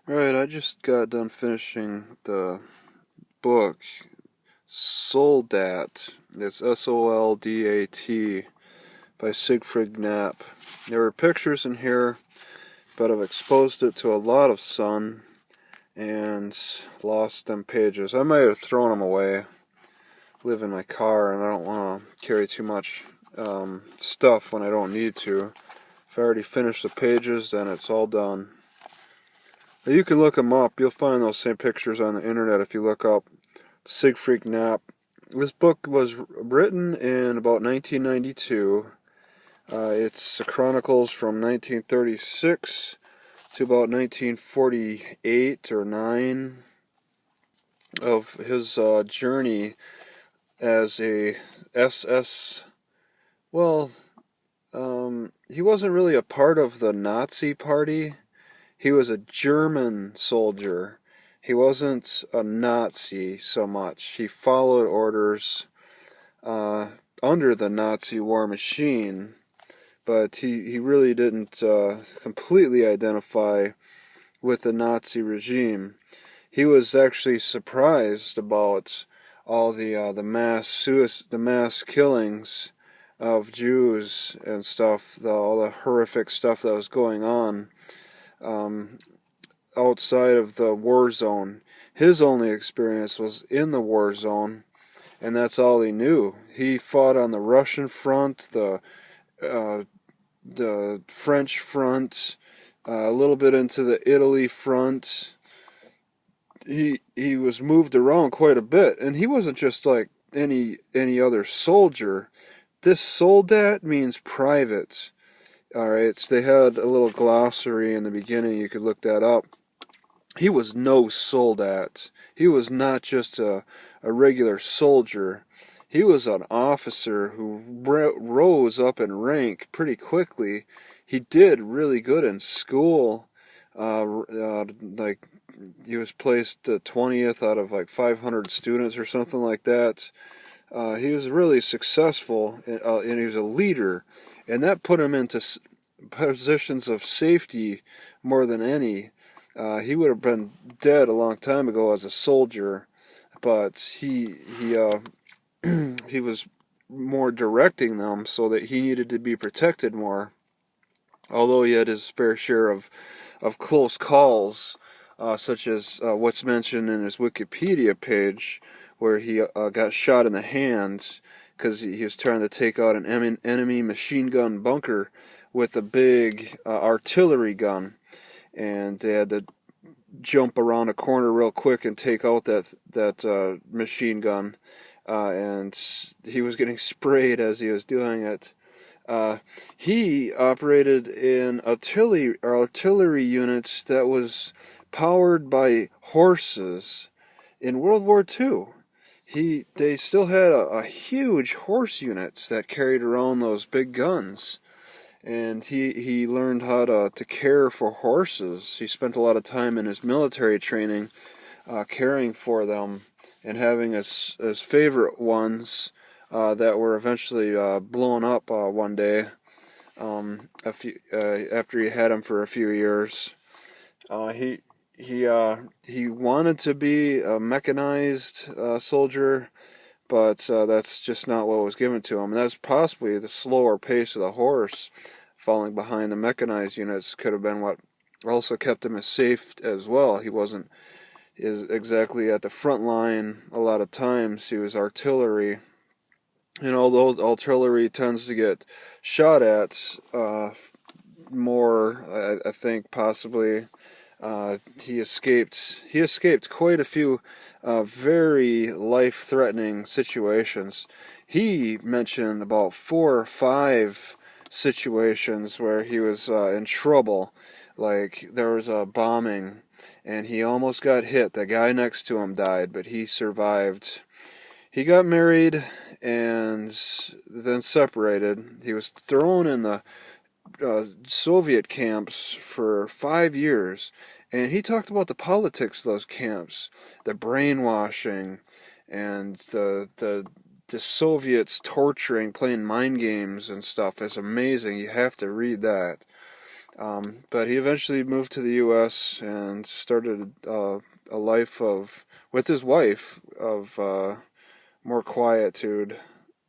Right, I just got done finishing the book Soldat. It's Soldat by Siegfried Knappe. There were pictures in here, but I've exposed it to a lot of sun and lost them pages. I might have thrown them away. Live in my car and I don't want to carry too much stuff when I don't need to. If I already finished the pages, then it's all done. But you can look them up. You'll find those same pictures on the internet if you look up Siegfried Knappe. This book was written in about 1992. It's chronicles from 1936 to about 1948 or 9 of his journey as a SS. Well, he wasn't really a part of the Nazi party. He was a German soldier. He wasn't a Nazi so much. He followed orders under the Nazi war machine, but he really didn't completely identify with the Nazi regime. He was actually surprised about all the mass killings of Jews and stuff, all the horrific stuff that was going on um, outside of the war zone. His only experience was in the war zone, and that's all he knew. He fought on the Russian front, uh, the French front, a little bit into the Italy front. He was moved around quite a bit, and he wasn't just like any other soldier. This soldat means private. All right, so they had a little glossary in the beginning. You could look that up. He was no soldat. He was not just a regular soldier. He was an officer who rose up in rank pretty quickly. He did really good in school. Like he was placed 20th out of like 500 students or something like that. He was really successful, and he was a leader, and that put him into positions of safety more than any. He would have been dead a long time ago as a soldier, but he was more directing them so that he needed to be protected more. Although he had his fair share of close calls, such as what's mentioned in his Wikipedia page, where he got shot in the hands because he was trying to take out an enemy machine gun bunker with a big artillery gun, and they had to jump around a corner real quick and take out that machine gun, and he was getting sprayed as he was doing it. He operated in artillery units that was powered by horses in World War II. They still had a huge horse units that carried around those big guns, and he learned how to care for horses. He spent a lot of time in his military training caring for them and having his favorite ones that were eventually blown up one day after he had them for a few years. He wanted to be a mechanized soldier, but that's just not what was given to him. And that's possibly the slower pace of the horse falling behind the mechanized units could have been what also kept him as safe as well. He wasn't exactly at the front line a lot of times. He was artillery. And although artillery tends to get shot at more, I think possibly he escaped quite a few very life-threatening situations. He mentioned about 4 or 5 situations where he was in trouble. Like there was a bombing, and he almost got hit. The guy next to him died, but he survived. He got married and then separated. He was thrown in the Soviet camps for 5 years, and he talked about the politics of those camps, the brainwashing, and the Soviets torturing, playing mind games and stuff. It's amazing. You have to read that. But he eventually moved to the U.S. and started a life of, with his wife, of more quietude.